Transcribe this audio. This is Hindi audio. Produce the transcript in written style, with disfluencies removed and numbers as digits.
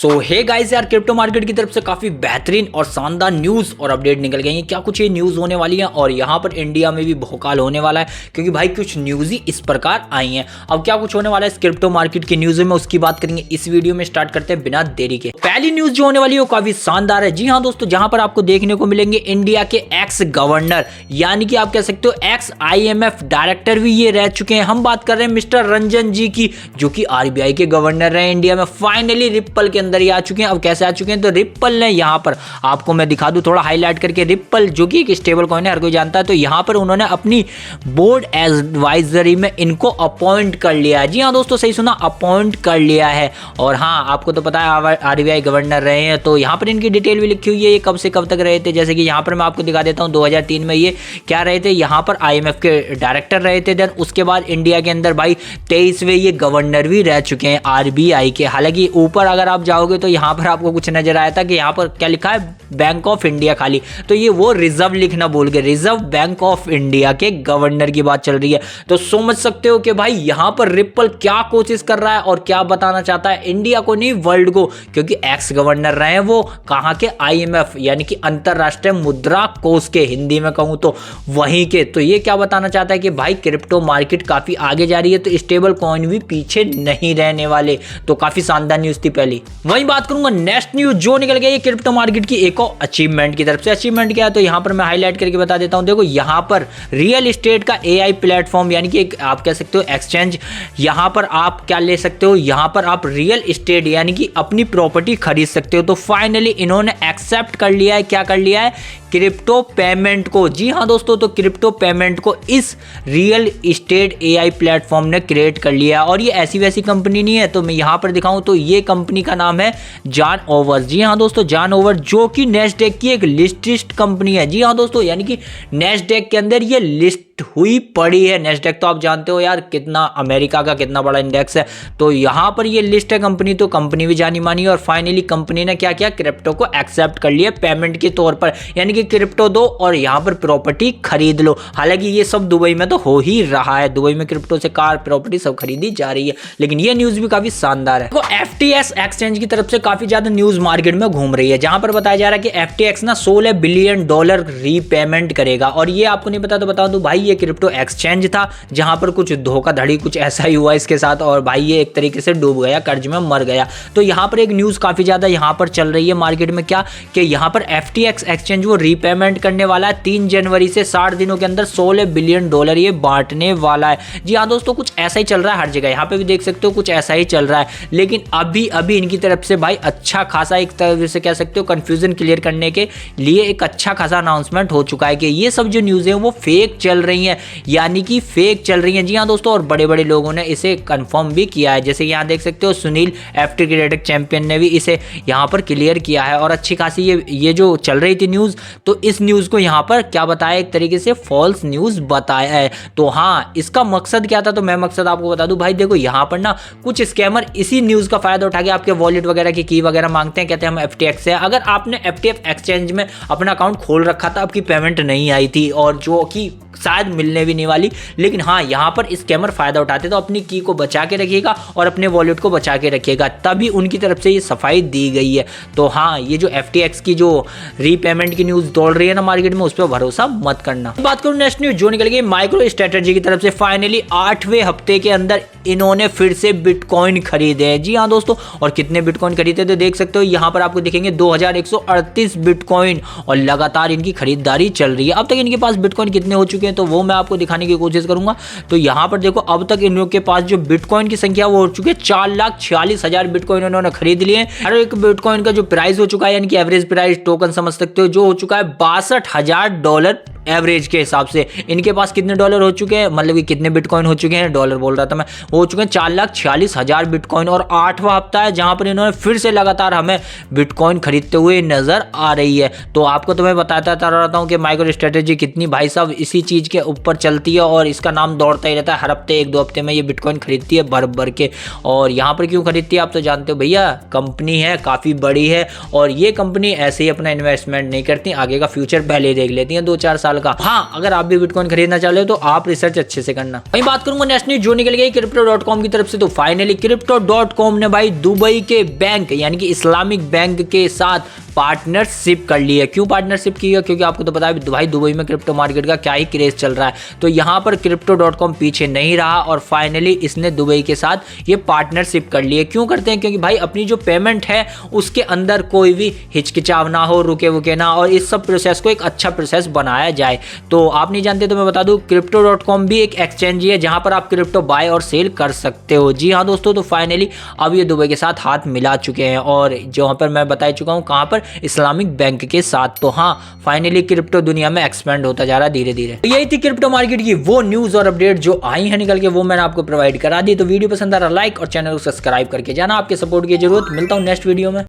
सो हे गाइस यार, क्रिप्टो मार्केट की तरफ से काफी बेहतरीन और शानदार न्यूज और अपडेट निकल गई है। क्या कुछ ये न्यूज होने वाली है और यहाँ पर इंडिया में भी भौकाल होने वाला है, क्योंकि भाई कुछ न्यूज ही इस प्रकार आई हैं। अब क्या कुछ होने वाला है इस क्रिप्टो मार्केट की न्यूज में, उसकी बात करेंगे इस वीडियो में। स्टार्ट करते हैं बिना देरी के। पहली न्यूज जो होने वाली है वो काफी शानदार है। जी हाँ दोस्तों, जहां पर आपको देखने को मिलेंगे इंडिया के एक्स गवर्नर, यानी कि आप कह सकते हो एक्स IMF डायरेक्टर भी ये रह चुके हैं। हम बात कर रहे हैं मिस्टर रंजन जी की, जो कि RBI के गवर्नर रहे इंडिया में। फाइनली रिप्पल के अंदर ही आ चुके हैं। अब कैसे आ चुके हैं, तो रिप्पल ने यहाँ पर आपको मैं दिखा दूं थोड़ा हाईलाइट करके। रिप्पल जो कि एक स्टेबल कॉइन है, हर कोई जानता है, तो यहाँ पर उन्होंने अपनी बोर्ड एडवाइजरी में इनको अपॉइंट कर लिया है। जी हाँ दोस्तों, सही सुना, अपॉइंट कर लिया है। और हाँ, आपको तो पता है RBI गवर्नर रहे हैं, तो यहाँ पर इनकी डिटेल भी लिखी हुई है, ये कब से कब तक रहे थे। जैसे कि यहाँ पर मैं आपको दिखा देता हूँ, 2003 में ये क्या रहे थे, यहाँ पर IMF के डायरेक्टर रहे थे। देन उसके बाद इंडिया के अंदर भाई 23वें ये गवर्नर भी रह चुके हैं RBI के। हालांकि ऊपर अगर आप जाओगे तो यहाँ पर आपको कुछ नजर आया था कि यहाँ पर क्या लिखा है, बैंक ऑफ इंडिया खाली, तो ये वो रिजर्व लिखना भूल गए। रिजर्व बैंक ऑफ इंडिया के गवर्नर की बात चल रही है। तो समझ सकते हो कि भाई यहाँ पर रिप्पल क्या कोशिश कर रहा है और क्या बताना चाहता है इंडिया को, नहीं वर्ल्ड को, क्योंकि एक्स गवर्नर रहे हैं वो कहाँ के, IMF यानी कि अंतरराष्ट्रीय मुद्रा कोष के, हिंदी में कहूँ तो वहीं के। तो ये क्या बताना चाहता है कि भाई क्रिप्टो मार्केट काफी आगे जा रही है, तो स्टेबल कॉइन भी पीछे नहीं रहने वाले। तो काफी शानदार न्यूज थी पहली। वहीं बात करूंगा नेक्स्ट न्यूज जो निकल गई है क्रिप्टो मार्केट की एक और अचीवमेंट की तरफ से। अचीवमेंट क्या है, तो यहाँ पर मैं हाईलाइट करके बता देता हूँ। देखो यहाँ पर रियल एस्टेट का AI प्लेटफॉर्म, यानी कि एक आप कह सकते हो एक्सचेंज, यहाँ पर आप क्या ले सकते हो, यहाँ पर आप रियल एस्टेट यानी कि अपनी प्रॉपर्टी खरीद सकते हो। तो फाइनली इन्होंने एक्सेप्ट कर लिया है, क्या कर लिया है, क्रिप्टो पेमेंट को। जी हाँ दोस्तों, तो क्रिप्टो पेमेंट को इस रियल एस्टेट AI प्लेटफॉर्म ने क्रिएट कर लिया। और ये ऐसी वैसी कंपनी नहीं है, तो मैं यहाँ पर दिखाऊं तो ये कंपनी का नाम है जॉन ओवर। जी हाँ दोस्तों, जॉन ओवर, जो कि नेस्डेक की एक लिस्टेड कंपनी है। जी हाँ दोस्तों, यानी कि नेस्डेक के अंदर ये लिस्ट हुई पड़ी है। नेस्डेक तो आप जानते हो यार कितना, अमेरिका का कितना बड़ा इंडेक्स है, तो यहाँ पर ये लिस्ट है कंपनी, तो कंपनी भी जानी मानी। और फाइनली कंपनी ने क्या किया, क्रिप्टो को एक्सेप्ट कर लिया पेमेंट के तौर पर, यानी कि क्रिप्टो दो और यहाँ पर प्रॉपर्टी खरीद लो। हालांकि ये सब दुबई में तो हो ही रहा है, दुबई में क्रिप्टो से कार प्रॉपर्टी सब खरीदी जा रही है। लेकिन ये न्यूज भी काफी शानदार है। तो FTX एक्सचेंज की तरफ से काफी ज्यादा न्यूज मार्केट में घूम रही है, जहां पर बताया जा रहा है कि FTX ना $16 बिलियन रीपेमेंट करेगा। और ये आपको नहीं पता तो बता दूं भाई, ये क्रिप्टो एक्सचेंज था जहां पर कुछ धोखाधड़ी कुछ ऐसा ही हुआ इसके साथ, और भाई ये एक तरीके से डूब गया, कर्ज में मर गया। तो यहाँ पर एक न्यूज काफी ज्यादा यहाँ पर चल रही है मार्केट में, क्या कि यहाँ पर FTX एक्सचेंज वो रीपेमेंट करने वाला है 3 जनवरी से 60 दिनों के अंदर $16 बिलियन ये बांटने वाला है। जी हाँ दोस्तों, कुछ ऐसा ही चल रहा है हर जगह, यहाँ पे भी देख सकते हो कुछ ऐसा ही चल रहा है। लेकिन अभी अभी इनकी तरफ से भाई अच्छा खासा, एक तरह से कह सकते हो कंफ्यूजन क्लियर करने के लिए एक अच्छा खासा अनाउंसमेंट हो चुका है कि ये सब जो न्यूज़ है वो फेक चल रही हैं, यानी कि फेक चल रही हैं। जी हाँ दोस्तों, और बड़े बड़े लोगों ने इसे कंफर्म भी किया है। जैसे यहाँ देख सकते हो सुनील FT क्रिकेट चैंपियन ने भी इसे यहाँ पर क्लियर किया है। और अच्छी खासी ये जो चल रही थी न्यूज़, तो इस न्यूज़ को यहाँ पर क्या बताया, एक तरीके से फॉल्स न्यूज़ बताया है। तो हाँ, इसका मकसद क्या था, तो मैं मकसद आपको बता दूं भाई। देखो यहाँ पर ना कुछ स्कैमर इसी न्यूज़ का फायदा उठा के आपके वॉलेट वगैरह की की वगैरह मांगते हैं, कहते हैं हम FTX से। अगर आपने FTX एक्सचेंज में अपना अकाउंट खोल रखा था, आपकी पेमेंट नहीं आई थी, और जो कि शायद मिलने भी नहीं वाली, लेकिन हाँ यहाँ पर स्कैमर फायदा उठाते, तो अपनी की को बचा के रखिएगा और अपने वॉलेट को बचा के रखिएगा, तभी उनकी तरफ से ये सफाई दी गई है। तो हाँ, ये जो FTX की जो रीपेमेंट की न्यूज़ दौड़ रही है ना मार्केट में, उस पर भरोसा मत करना। बात करूं नेक्स्ट न्यूज़ जो निकल गई माइक्रो स्ट्रेटजी की तरफ से। फाइनली 8वें हफ्ते के अंदर इन्होंने फिर से बिटकॉइन खरीदे हैं। जी हाँ दोस्तों, और कितने बिटकॉइन खरीदे तो देख सकते हो, यहाँ पर आपको दिखेंगे 2138 बिटकॉइन, और लगातार इनकी खरीदारी चल रही है। अब तक इनके पास बिटकॉइन कितने हो चुके हैं तो वो मैं आपको दिखाने की कोशिश करूंगा। तो यहाँ पर देखो, अब तक इन लोगों के पास जो बिटकॉइन की संख्या वो हो चुकी है 4,46,000 बिटकॉइन उन्होंने खरीद लिए। हर एक बिटकॉइन का जो प्राइस हो चुका है, यानी कि एवरेज प्राइस टोकन समझ सकते हो, जो हो चुका है $62,000 एवरेज के हिसाब से। इनके पास कितने डॉलर हो चुके हैं, मतलब कि कितने बिटकॉइन हो चुके हैं, डॉलर बोल रहा था मैं, हो चुके हैं 4,46,000 बिटकॉइन। और 8वां हफ्ता है जहां पर इन्होंने फिर से लगातार हमें बिटकॉइन खरीदते हुए नजर आ रही है। तो आपको तो मैं बताता रहता हूं कि माइक्रो स्ट्रेटजी कितनी भाई साहब इसी चीज के ऊपर चलती है, और इसका नाम दौड़ता ही रहता है। हर हफ्ते 1-2 हफ्ते में ये बिटकॉइन खरीदती है भर भर के। और यहाँ पर क्यों खरीदती है आप तो जानते हो भैया, कंपनी है काफ़ी बड़ी है, और ये कंपनी ऐसे ही अपना इन्वेस्टमेंट नहीं करती, आगे का फ्यूचर पहले देख लेती है 2-4 साल का। हाँ, अगर आप भी बिटकॉइन खरीदना चाह रहे हो तो आप रिसर्च अच्छे से करना। वहीं बात करूंगा नेक्स्ट न्यूज जो निकल गई Crypto.com की तरफ से, तो फाइनली Crypto.com ने भाई दुबई के बैंक यानी कि इस्लामिक बैंक के साथ पार्टनरशिप कर ली है। क्यों पार्टनरशिप की है? क्योंकि आपको तो पता है भाई दुबई में क्रिप्टो मार्केट का क्या ही क्रेज चल रहा है, तो यहाँ पर Crypto.com पीछे नहीं रहा और फाइनली इसने दुबई के साथ ये पार्टनरशिप कर ली है। क्यों करते हैं? क्योंकि भाई अपनी जो पेमेंट है उसके अंदर कोई भी हिचकिचाव ना हो, रुके वुके ना, और इस सब प्रोसेस को एक अच्छा प्रोसेस बनाया जाए। तो आप नहीं जानते तो मैं बता दूं, Crypto.com भी एक एक्सचेंज है जहां पर आप क्रिप्टो बाय और सेल कर सकते हो। जी हाँ दोस्तों, तो फाइनली अब ये दुबई के साथ हाथ मिला चुके हैं और जहां पर मैं बता चुका हूं कहां पर, इस्लामिक बैंक के साथ। तो हाँ, फाइनली क्रिप्टो दुनिया में एक्सपेंड होता जा रहा है धीरे धीरे। तो यही थी क्रिप्टो मार्केट की वो न्यूज और अपडेट जो आई है निकल के, वो मैंने आपको प्रोवाइड करा दी। तो वीडियो पसंद आ रहा लाइक और चैनल को सब्सक्राइब करके जाना, आपके सपोर्ट की जरूरत। मिलता हूं नेक्स्ट वीडियो में।